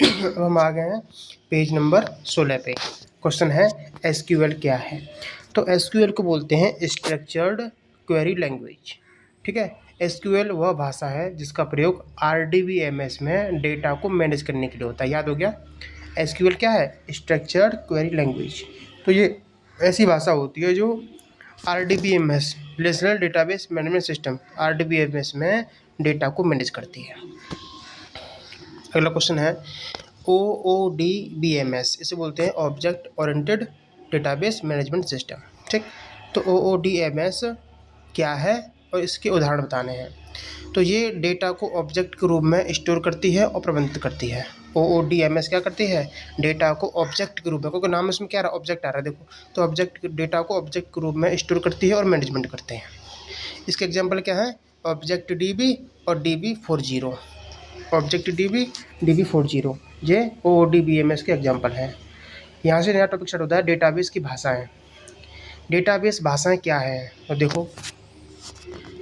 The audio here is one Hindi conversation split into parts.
अब हम आ गए हैं पेज नंबर 16 पे। क्वेश्चन है एसक्यूएल क्या है। तो एसक्यूएल को बोलते हैं स्ट्रक्चर्ड क्वेरी लैंग्वेज। ठीक है, एसक्यूएल वह भाषा है जिसका प्रयोग आरडीबीएमएस में डेटा को मैनेज करने के लिए होता है। याद हो गया, एसक्यूएल क्या है? Structured query language. तो ये ऐसी भाषा होती है जो RDBMS relational database management system RDBMS में डेटा को मैनेज करती है। अगला क्वेश्चन है OODBMS, इसे बोलते हैं object oriented database management system. ठीक, तो OODMS क्या है और इसके उदाहरण बताने हैं। तो ये डेटा को ऑब्जेक्ट के रूप में स्टोर करती है और प्रबंधित करती है। OODMS क्या करती है? डेटा को ऑब्जेक्ट के रूप में, क्योंकि नाम इसमें क्या रहा, ऑब्जेक्ट आ रहा है, देखो, तो ऑब्जेक्ट डेटा को ऑब्जेक्ट के रूप में स्टोर करती है और मैनेजमेंट करते हैं। इसके एग्जाम्पल क्या है? ऑब्जेक्ट DB और DB40। ऑब्जेक्ट DB40 ये OODBMS के एग्जाम्पल हैं। यहाँ से नया टॉपिक स्टार्ट होता है डेटाबेस की भाषाएं। डेटाबेस भाषाएं क्या है? तो देखो,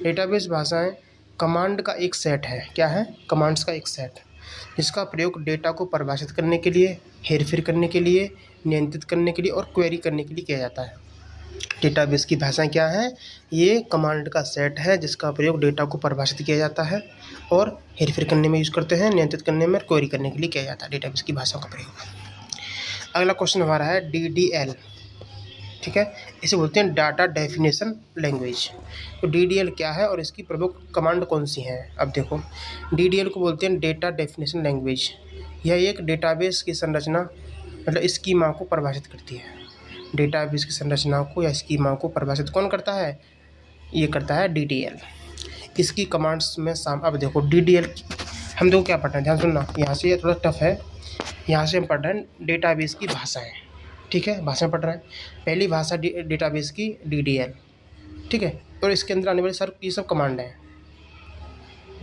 डेटाबेस भाषाएं कमांड का एक सेट है। क्या है? कमांड्स का एक सेट, जिसका प्रयोग डेटा को परिभाषित करने के लिए, हेरफेर करने के लिए, नियंत्रित करने के लिए और क्वेरी करने के लिए किया जाता है। डेटाबेस की भाषाएं क्या है? ये कमांड का सेट है जिसका प्रयोग डेटा को परिभाषित किया जाता है और हेरफेर करने में यूज़ करते हैं, नियंत्रित करने में, क्वेरी करने के लिए किया जाता है डेटाबेस की भाषाओं का प्रयोग। अगला क्वेश्चन हमारा है DDL। ठीक है, इसे बोलते हैं डाटा डेफिनेशन लैंग्वेज। तो DDL क्या है और इसकी प्रमुख कमांड कौन सी हैं? अब देखो, DDL को बोलते हैं डेटा डेफिनेशन लैंग्वेज। यह एक डेटाबेस की संरचना मतलब स्कीमा को परिभाषित करती है। डेटाबेस की संरचना को या स्कीमा को परिभाषित कौन करता है? ये करता है DDL। इसकी कमांड्स में अब देखो DDL हम देखो क्या पढ़ रहे हैं, ध्यान सुनना, यहाँ से ये थोड़ा टफ है। यहाँ से हम पढ़ रहे हैं डेटाबेस की भाषाएं। ठीक है, भाषाएं पढ़ रहे हैं। पहली भाषा डेटाबेस की DDL। ठीक है, और इसके अंदर आने वाले सर ये सब कमांड हैं।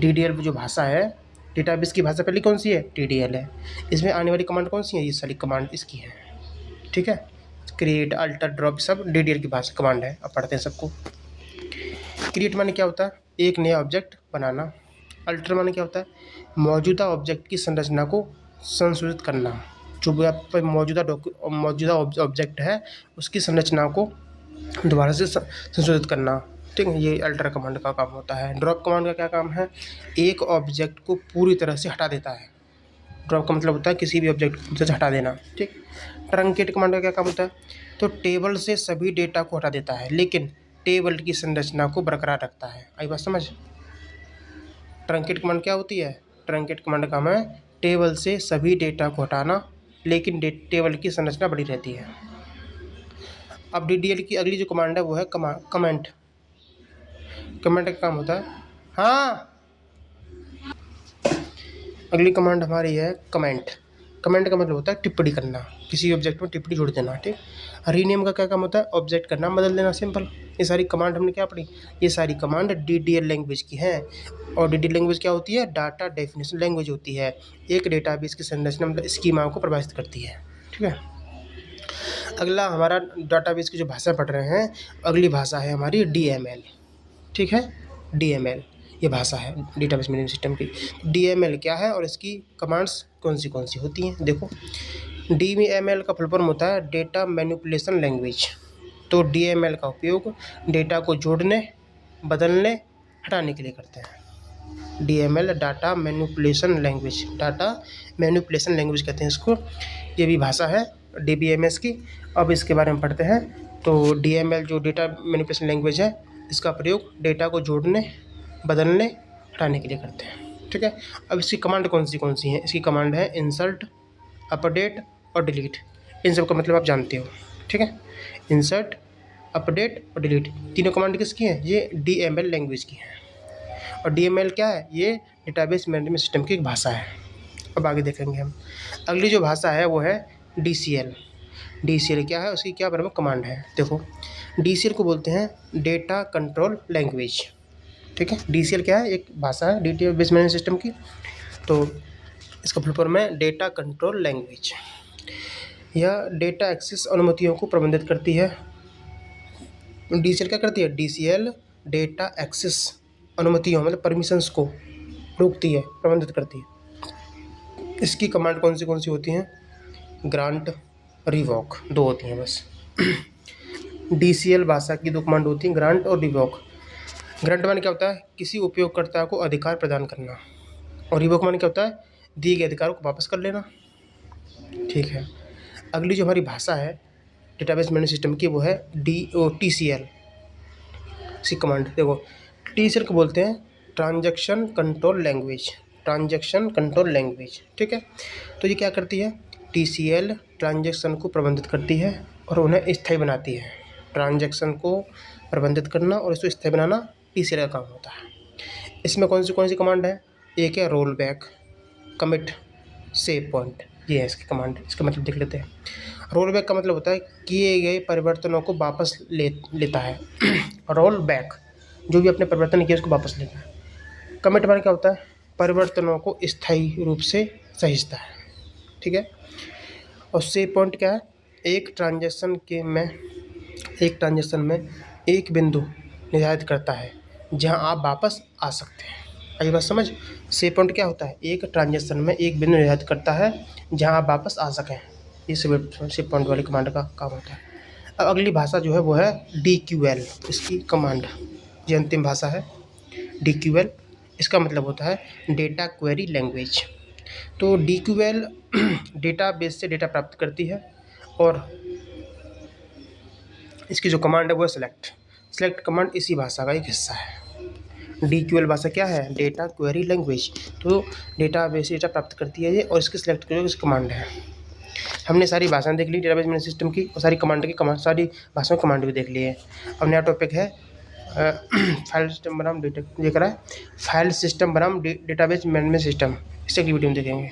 DDL जो भाषा है, डेटाबेस की भाषा पहली कौन सी है? DDL है। इसमें आने वाली कमांड कौन सी है? ये सारी कमांड इसकी है। ठीक है, क्रिएट, अल्टर, ड्रॉप, सब DDL की भाषा कमांड है। अब पढ़ते हैं सबको। क्रिएट माने क्या होता है? एक नया ऑब्जेक्ट बनाना। अल्टर माने क्या होता है? मौजूदा ऑब्जेक्ट की संरचना को संशोधित करना। जो भी मौजूदा ऑब्जेक्ट है उसकी संरचना को दोबारा से संशोधित करना। ठीक है, ये अल्टर कमांड का काम होता है। ड्रॉप कमांड का क्या काम है? एक ऑब्जेक्ट को पूरी तरह से हटा देता है। ड्रॉप का मतलब होता है किसी भी ऑब्जेक्ट को से हटा देना। ठीक, ट्रंकेट कमांड का क्या काम होता है? तो टेबल से सभी डेटा को हटा देता है लेकिन टेबल की संरचना को बरकरार रखता है। आई बात समझ? ट्रंकेट कमांड क्या होती है? ट्रंकेट कमांड का काम है टेबल से सभी डेटा को हटाना लेकिन टेबल की संरचना बनी रहती है। अब DDL की अगली जो कमांड है वो है कमेंट। कमेंट का काम होता है, हाँ, अगली कमांड हमारी है कमेंट। कमेंट का मतलब होता है टिप्पणी करना, किसी ऑब्जेक्ट में टिप्पणी जोड़ देना। ठीक, रीनेम का क्या काम होता है? ऑब्जेक्ट का नाम बदल देना, सिंपल। ये सारी कमांड हमने क्या पढ़ी? ये सारी कमांड DDL लैंग्वेज की हैं। और DDL लैंग्वेज क्या होती है? डाटा डेफिनेशन लैंग्वेज होती है। एक डेटाबेस की संरचना मतलब स्कीमा को परिभाषित करती है। ठीक है, अगला हमारा डाटाबेस की जो भाषा पढ़ रहे हैं, अगली भाषा है हमारी DML। ठीक है, DML ये भाषा है डेटाबेस मैनेजमेंट सिस्टम की। DML क्या है और इसकी कमांड्स कौन सी होती हैं? देखो, DML का फुल फॉर्म होता है डेटा मैनिपुलेशन लैंग्वेज। तो DML का उपयोग डेटा को जोड़ने, बदलने, हटाने के लिए करते हैं। DML data manipulation language, data manipulation language कहते हैं इसको। ये भी भाषा है DBMS की। अब इसके बारे में पढ़ते हैं। तो DML जो डेटा मैनिपुलेशन लैंग्वेज है, इसका प्रयोग डेटा को जोड़ने, बदलने, हटाने के लिए करते हैं। ठीक है, अब इसकी कमांड कौन सी हैं? इसकी कमांड है इंसर्ट, अपडेट और डिलीट। इन सब का मतलब आप जानते हो। ठीक है, इंसर्ट, अपडेट और डिलीट तीनों कमांड किसकी हैं? ये DML लैंग्वेज की हैं। और DML क्या है? ये डेटाबेस मैनेजमेंट सिस्टम की एक भाषा है। अब आगे देखेंगे हम। अगली जो भाषा है वो है DCL। DCL क्या है? उसकी क्या प्रमुख कमांड है? देखो, DCL को बोलते हैं डेटा कंट्रोल लैंग्वेज। ठीक है, DCL क्या है? एक भाषा है डेटाबेस मैनेजमेंट सिस्टम की। तो इसका फुल फॉर्म है डेटा कंट्रोल लैंग्वेज। यह डेटा एक्सेस अनुमतियों को प्रबंधित करती है। DCL क्या करती है? DCL डेटा एक्सेस अनुमतियों मतलब परमिशंस को रोकती है, प्रबंधित करती है। इसकी कमांड कौन सी होती हैं? ग्रांट, रिवॉक, 2 होती हैं बस। DCL भाषा की 2 कमांड होती हैं, ग्रांट और रिवॉक। ग्रांट माने क्या होता है? किसी उपयोगकर्ता को अधिकार प्रदान करना, और रिवॉक माने क्या होता है? दिए गए अधिकारों को वापस कर लेना। ठीक है, अगली जो हमारी भाषा है डेटाबेस मैनेजमेंट सिस्टम की, वो है TCL। इसकी कमांड देखो, TCL को बोलते हैं transaction control language, transaction control language. ठीक है, तो ये क्या करती है? TCL ट्रांजैक्शन को प्रबंधित करती है और उन्हें स्थायी बनाती है। ट्रांजैक्शन को प्रबंधित करना और इसको स्थायी बनाना TCL का काम होता है। इसमें कौन सी कमांड है? एक है roll back, commit, save point, ये है इसकी कमांड। इसका मतलब देख लेते हैं। रोल बैक का मतलब होता है किए गए परिवर्तनों को वापस लेता है। रोल बैक, जो भी अपने परिवर्तन किए उसको वापस लेता है। कमिट माने क्या होता है? परिवर्तनों को स्थायी रूप से सहेजता है। ठीक है, और सेव पॉइंट क्या है? एक ट्रांजेक्शन में एक बिंदु निर्धारित करता है जहां आप वापस आ सकते हैं। आई बात समझ? सेव पॉइंट क्या होता है? एक ट्रांजेक्शन में एक बिंदु निर्धारित करता है जहां आप वापस आ सकें। ये सेव पॉइंट वाली कमांड का काम होता है। अब अगली भाषा जो है वो है DQL। इसकी कमांड, ये अंतिम भाषा है DQL। इसका मतलब होता है डेटा क्वेरी लैंग्वेज। तो DQL डेटाबेस से डेटा प्राप्त करती है, और इसकी जो कमांड है वो है सेलेक्ट कमांड इसी भाषा का एक हिस्सा है। DQL भाषा क्या है? Data query language. तो डेटाबेस से डेटा प्राप्त करती है ये, और इसकी सेलेक्ट करो इस कमांड है। हमने सारी भाषाएं देख ली डेटाबेस मैनेजमेंट सिस्टम की, और सारी भाषाओं कमांड भी देख लिए। अब नया टॉपिक है फाइल सिस्टम बनाम डेटाबेस मैनेजमेंट सिस्टम। इसे अगली वीडियो में देखेंगे।